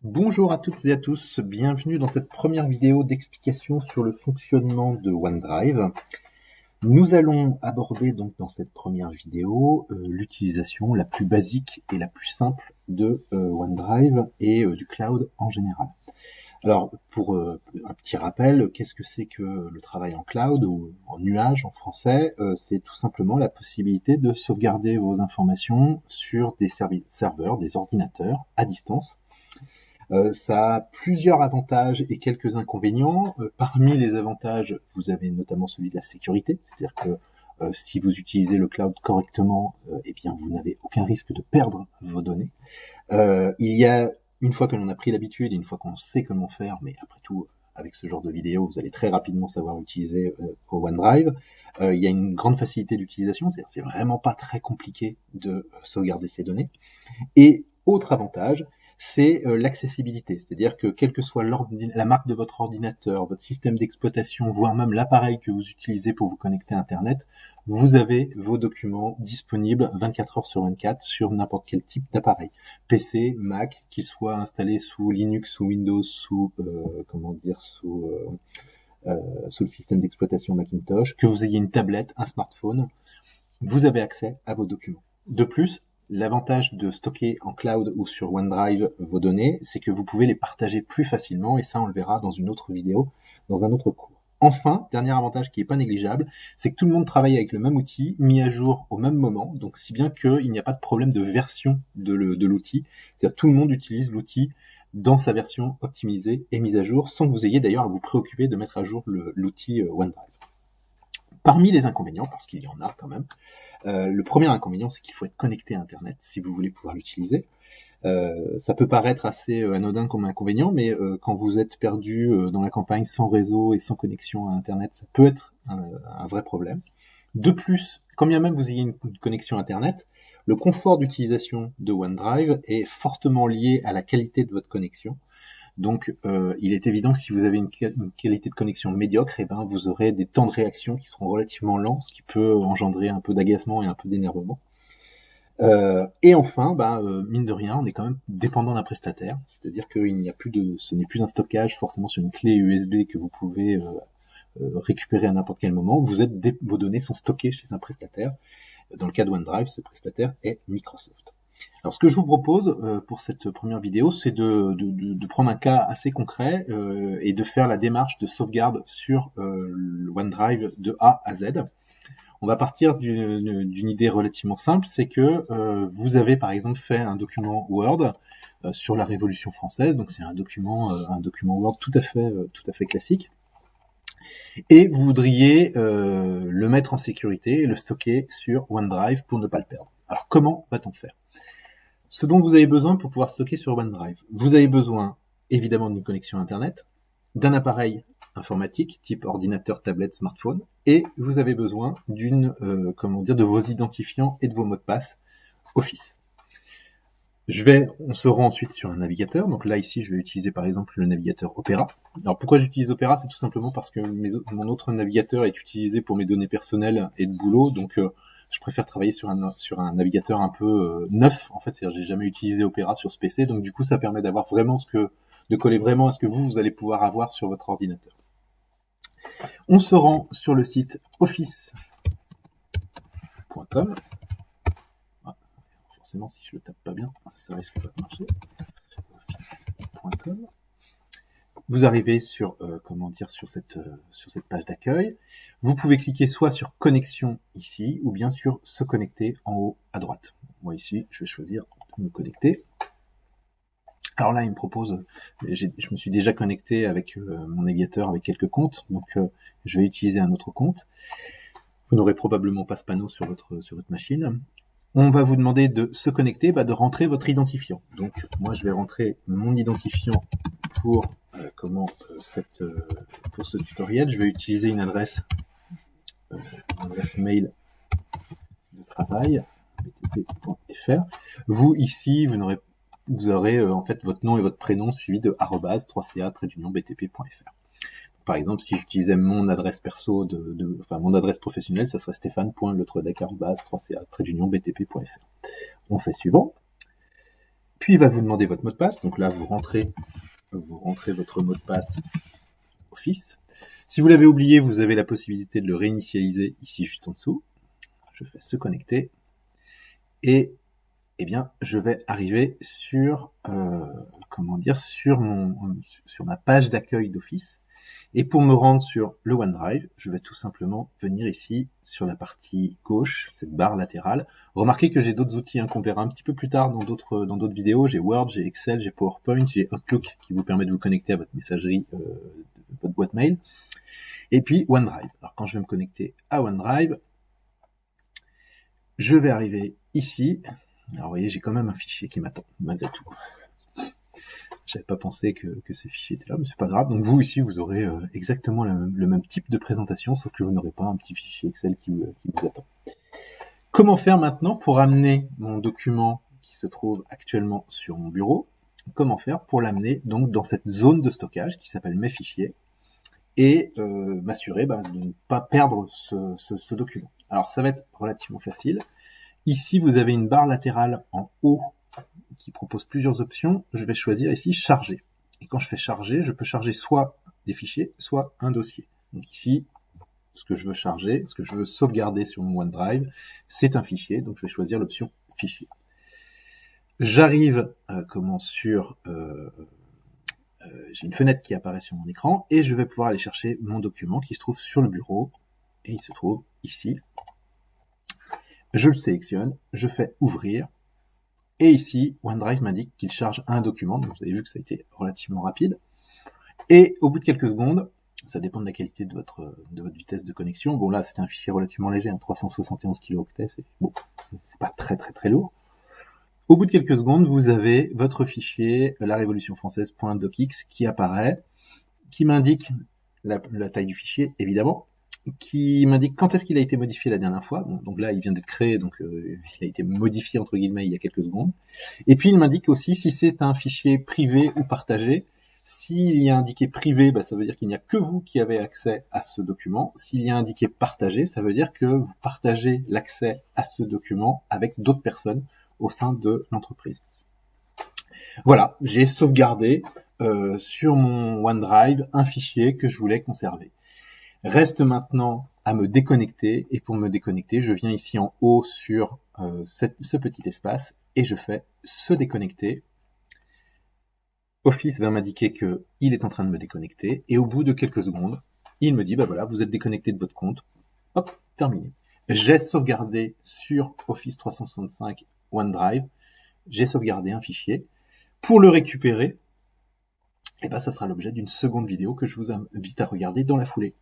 Bonjour à toutes et à tous, bienvenue dans cette première vidéo d'explication sur le fonctionnement de OneDrive. Nous allons aborder donc dans cette première vidéo l'utilisation la plus basique et la plus simple de OneDrive et du cloud en général. Alors pour un petit rappel, qu'est-ce que c'est que le travail en cloud ou en nuage en français? C'est tout simplement la possibilité de sauvegarder vos informations sur des serveurs, des ordinateurs à distance. Ça a plusieurs avantages et quelques inconvénients. Parmi les avantages, vous avez notamment celui de la sécurité, c'est-à-dire que si vous utilisez le cloud correctement, eh bien vous n'avez aucun risque de perdre vos données. Il y a, une fois que l'on a pris l'habitude, une fois qu'on sait comment faire, mais après tout, avec ce genre de vidéo, vous allez très rapidement savoir utiliser OneDrive. Il y a une grande facilité d'utilisation, c'est-à-dire c'est vraiment pas très compliqué de sauvegarder ces données. Et autre avantage, c'est l'accessibilité, c'est-à-dire que quelle que soit la marque de votre ordinateur, votre système d'exploitation, voire même l'appareil que vous utilisez pour vous connecter à Internet, vous avez vos documents disponibles 24 heures sur 24 sur n'importe quel type d'appareil. PC, Mac, qu'ils soient installés sous Linux, sous Windows, sous sous le système d'exploitation Macintosh, que vous ayez une tablette, un smartphone, vous avez accès à vos documents. De plus, l'avantage de stocker en cloud ou sur OneDrive vos données, c'est que vous pouvez les partager plus facilement, et ça on le verra dans une autre vidéo, dans un autre cours. Enfin, dernier avantage qui n'est pas négligeable, c'est que tout le monde travaille avec le même outil, mis à jour au même moment, donc si bien qu'il n'y a pas de problème de version de l'outil, c'est-à-dire tout le monde utilise l'outil dans sa version optimisée et mise à jour, sans que vous ayez d'ailleurs à vous préoccuper de mettre à jour l'outil OneDrive. Parmi les inconvénients, parce qu'il y en a quand même, le premier inconvénient, c'est qu'il faut être connecté à Internet si vous voulez pouvoir l'utiliser. Ça peut paraître assez anodin comme inconvénient, mais quand vous êtes perdu dans la campagne sans réseau et sans connexion à Internet, ça peut être un vrai problème. De plus, quand bien même vous ayez une connexion Internet, le confort d'utilisation de OneDrive est fortement lié à la qualité de votre connexion. Donc, il est évident que si vous avez une qualité de connexion médiocre, eh ben, vous aurez des temps de réaction qui seront relativement lents, ce qui peut engendrer un peu d'agacement et un peu d'énervement. Et enfin, mine de rien, on est quand même dépendant d'un prestataire, c'est-à-dire qu'il n'y a plus ce n'est plus un stockage forcément sur une clé USB que vous pouvez récupérer à n'importe quel moment. Vos données sont stockées chez un prestataire. Dans le cas de OneDrive, ce prestataire est Microsoft. Alors, ce que je vous propose pour cette première vidéo, c'est de prendre un cas assez concret et de faire la démarche de sauvegarde sur le OneDrive de A à Z. On va partir d'une idée relativement simple, c'est que vous avez par exemple fait un document Word sur la Révolution française, donc c'est un document Word tout à fait classique, et vous voudriez le mettre en sécurité et le stocker sur OneDrive pour ne pas le perdre. Alors comment va-t-on faire ? Ce dont vous avez besoin pour pouvoir stocker sur OneDrive, vous avez besoin évidemment d'une connexion Internet, d'un appareil informatique type ordinateur, tablette, smartphone, et vous avez besoin de vos identifiants et de vos mots de passe Office. On se rend ensuite sur un navigateur. Donc là, ici, je vais utiliser par exemple le navigateur Opera. Alors pourquoi j'utilise Opera ? C'est tout simplement parce que mon autre navigateur est utilisé pour mes données personnelles et de boulot. Donc je préfère travailler sur un navigateur un peu neuf. En fait, c'est-à-dire j'ai jamais utilisé Opera sur ce PC. Donc du coup, ça permet d'avoir vraiment de coller vraiment à ce que vous allez pouvoir avoir sur votre ordinateur. On se rend sur le site office.com. Forcément, si je le tape pas bien, ça risque pas de marcher. Office.com. Vous arrivez sur cette page d'accueil. Vous pouvez cliquer soit sur connexion ici, ou bien sur se connecter en haut à droite. Moi ici, je vais choisir me connecter. Alors là, il me propose, je me suis déjà connecté avec mon navigateur avec quelques comptes, donc je vais utiliser un autre compte. Vous n'aurez probablement pas ce panneau sur votre machine. On va vous demander de se connecter, de rentrer votre identifiant. Donc moi, je vais rentrer mon identifiant pour ce tutoriel. Je vais utiliser une adresse mail de travail btp.fr. Vous ici, vous aurez en fait votre nom et votre prénom suivi de @3ca-btp.fr. Par exemple, si j'utilisais mon adresse perso mon adresse professionnelle, ça serait stéphane.letredec@3ca-btp.fr. On fait suivant. Puis il va vous demander votre mot de passe. Donc là, vous rentrez votre mot de passe Office. Si vous l'avez oublié, vous avez la possibilité de le réinitialiser ici juste en dessous. Je fais se connecter. Et eh bien, je vais arriver sur, sur ma page d'accueil d'Office. Et pour me rendre sur le OneDrive, je vais tout simplement venir ici sur la partie gauche, cette barre latérale. Remarquez que j'ai d'autres outils qu'on verra un petit peu plus tard dans d'autres vidéos. J'ai Word, j'ai Excel, j'ai PowerPoint, j'ai Outlook qui vous permet de vous connecter à votre messagerie, votre boîte mail. Et puis OneDrive. Alors quand je vais me connecter à OneDrive, je vais arriver ici. Alors vous voyez, j'ai quand même un fichier qui m'attend, malgré tout. J'avais pas pensé que ces fichiers étaient là, mais c'est pas grave. Donc vous, ici, vous aurez exactement le même type de présentation, sauf que vous n'aurez pas un petit fichier Excel qui vous attend. Comment faire maintenant pour amener mon document qui se trouve actuellement sur mon bureau? Comment faire pour l'amener donc dans cette zone de stockage qui s'appelle mes fichiers et m'assurer de ne pas perdre ce document? Alors ça va être relativement facile. Ici, vous avez une barre latérale en haut qui propose plusieurs options. Je vais choisir ici charger. Et quand je fais charger, je peux charger soit des fichiers, soit un dossier. Donc ici, ce que je veux charger, ce que je veux sauvegarder sur mon OneDrive, c'est un fichier. Donc je vais choisir l'option fichier. J'arrive j'ai une fenêtre qui apparaît sur mon écran et je vais pouvoir aller chercher mon document qui se trouve sur le bureau et il se trouve ici. Je le sélectionne, je fais ouvrir. Et ici, OneDrive m'indique qu'il charge un document. Donc vous avez vu que ça a été relativement rapide. Et au bout de quelques secondes, ça dépend de la qualité de votre vitesse de connexion. Bon là, c'était un fichier relativement léger, 371 kilooctets. C'est pas très très très lourd. Au bout de quelques secondes, vous avez votre fichier larévolutionfrançaise.docx qui apparaît, qui m'indique la taille du fichier, évidemment, qui m'indique quand est-ce qu'il a été modifié la dernière fois. Bon, donc là, il vient d'être créé, donc il a été modifié entre guillemets il y a quelques secondes. Et puis il m'indique aussi si c'est un fichier privé ou partagé. S'il y a indiqué privé, ça veut dire qu'il n'y a que vous qui avez accès à ce document. S'il y a indiqué partagé, ça veut dire que vous partagez l'accès à ce document avec d'autres personnes au sein de l'entreprise. Voilà, j'ai sauvegardé sur mon OneDrive un fichier que je voulais conserver. Reste maintenant à me déconnecter, et pour me déconnecter, je viens ici en haut sur ce petit espace et je fais se déconnecter. Office va m'indiquer qu'il est en train de me déconnecter et au bout de quelques secondes, il me dit voilà, vous êtes déconnecté de votre compte. Hop, terminé. J'ai sauvegardé sur Office 365 OneDrive, j'ai sauvegardé un fichier. Pour le récupérer, ça sera l'objet d'une seconde vidéo que je vous invite à regarder dans la foulée.